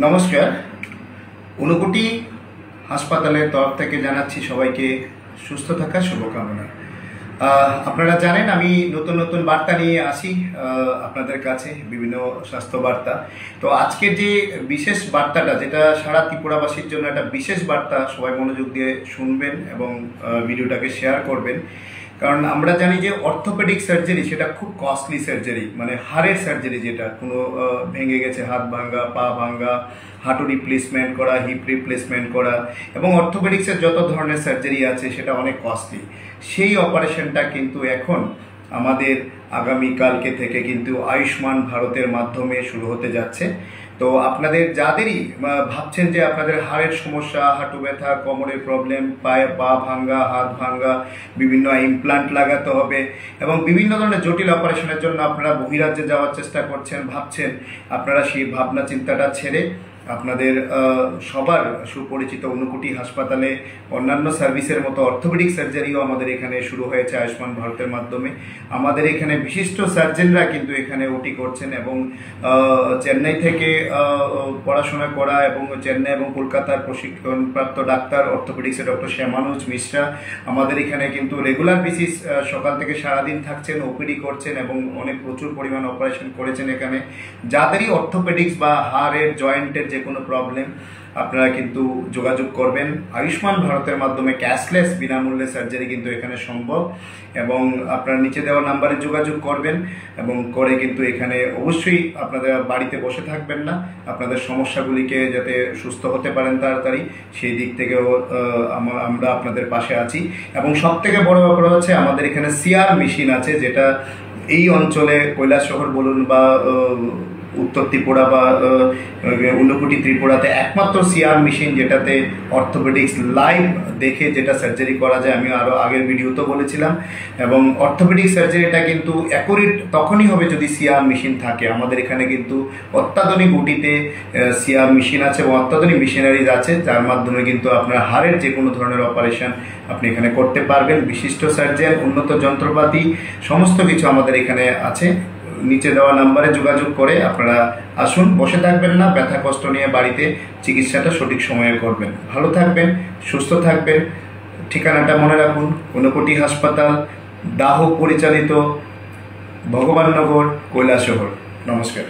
নমস্কার। ঊনকোটি হাসপাতালের তরফ থেকে জানাচ্ছি সবাইকে সুস্থ থাকার শুভকামনা। আপনারা জানেন আমি নতুন নতুন বার্তা নিয়ে আসি আপনাদের কাছে, বিভিন্ন স্বাস্থ্য বার্তা। তো আজকের যে বিশেষ বার্তাটা, যেটা সারা ত্রিপুরাবাসীর জন্য একটা বিশেষ বার্তা, সবাই মনোযোগ দিয়ে শুনবেন এবং ভিডিওটাকে শেয়ার করবেন। কারণ আমরা জানি যে অর্থোপেডিক সার্জারি সেটা খুব কস্টলি সার্জারি, মানে হাড়ের সার্জারি, যেটা কোনো ভেঙে গেছে হাত ভাঙ্গা, পা ভাঙ্গা, হাঁটু রিপ্লেসমেন্ট করা, হিপ রিপ্লেসমেন্ট করা, এবং অর্থোপেডিক্সের যত ধরনের সার্জারি আছে সেটা অনেক কস্টলি। সেই অপারেশনটা কিন্তু এখন আমাদের আগামীকালকে থেকে কিন্তু আয়ুষ্মান ভারতের মাধ্যমে শুরু হতে যাচ্ছে। তো আপনাদের যাদেরই ভাবছেন যে আপনাদের হাড়ের সমস্যা, হাঁটু ব্যথা, কোমরের প্রবলেম, পায়ে পা ভাঙ্গা, হাত ভাঙ্গা, বিভিন্ন ইমপ্লান্ট লাগাতে হবে এবং বিভিন্ন ধরনের জটিল অপারেশনের জন্য আপনারা বহিরাজ্যে যাওয়ার চেষ্টা করছেন, ভাবছেন, আপনারা সেই ভাবনা চিন্তাটা ছেড়ে আপনাদের সবার সুপরিচিত ঊনকোটি হাসপাতালে অন্যান্য সার্ভিসের মতো অর্থোপেডিক সার্জারিও আমাদের এখানে শুরু হয়েছে আয়ুষ্মান ভারতের মাধ্যমে। আমাদের এখানে বিশিষ্ট সার্জনরা কিন্তু এখানে ওটি করছেন এবং চেন্নাই থেকে পড়াশোনা করা এবং চেন্নাই এবং কলকাতার প্রশিক্ষণপ্রাপ্ত ডাক্তার অর্থোপেডিক্সের ডক্টর শ্যামানুজ মিশ্রা আমাদের এখানে কিন্তু রেগুলার বেসিস সকাল থেকে সারাদিন থাকছেন, ওপিডি করছেন এবং অনেক প্রচুর পরিমাণ অপারেশন করেছেন এখানে। যাদেরই অর্থোপেডিক্স বা হাড়ের জয়েন্টের যে কোনো প্রবলেম, আপনারা কিন্তু যোগাযোগ করবেন। আয়ুষ্মান ভারতের মাধ্যমে ক্যাশলেস বিনামূল্যে সার্জারি কিন্তু এখানে সম্ভব এবং আপনারা নিচে দেওয়া নাম্বারে যোগাযোগ করবেন এবং করে কিন্তু এখানে অবশ্যই আপনাদের বাড়িতে বসে থাকবেন না, আপনাদের সমস্যাগুলিকে যাতে সুস্থ হতে পারেন তাড়াতাড়ি, সেই দিক থেকেও আমরা আপনাদের পাশে আছি। এবং সব থেকে বড় ব্যাপার হচ্ছে আমাদের এখানে সিআর মেশিন আছে, যেটা এই অঞ্চলে কৈলাসহর বলুন বা উত্তর ত্রিপুরা বা ঊনকোটি ত্রিপুরাতে একমাত্র সিআর মেশিন, যেটাতে অর্থোপেডিক্স লাইভ দেখে যেটা সার্জারি করা যায়। আমি আরও আগের ভিডিওতে বলেছিলাম। এবং অর্থোপেডিক সার্জারিটা কিন্তু অ্যাকুরেট তখনই হবে যদি সিআর মেশিন থাকে। আমাদের এখানে কিন্তু অত্যাধুনিক ওটিতে সিআর মেশিন আছে এবং অত্যাধুনিক মেশিনারিজ আছে, যার মাধ্যমে কিন্তু আপনার হাড়ের যে কোনো ধরনের অপারেশন আপনি এখানে করতে পারবেন। বিশিষ্ট সার্জন, উন্নত যন্ত্রপাতি, সমস্ত কিছু আমাদের এখানে আছে। নিচে দেওয়া নাম্বারে যোগাযোগ করে আপনারা আসুন, বসে থাকবেন না, ব্যথা কষ্ট নিয়ে বাড়িতে চিকিৎসাটা সঠিক সময়ে করবেন। ভালো থাকবেন, সুস্থ থাকবেন। ঠিকানাটা মনে রাখুন, ঊনকোটি হাসপাতাল, দাহ পরিচালিত, ভগবাননগর, কৈলাসহর। নমস্কার।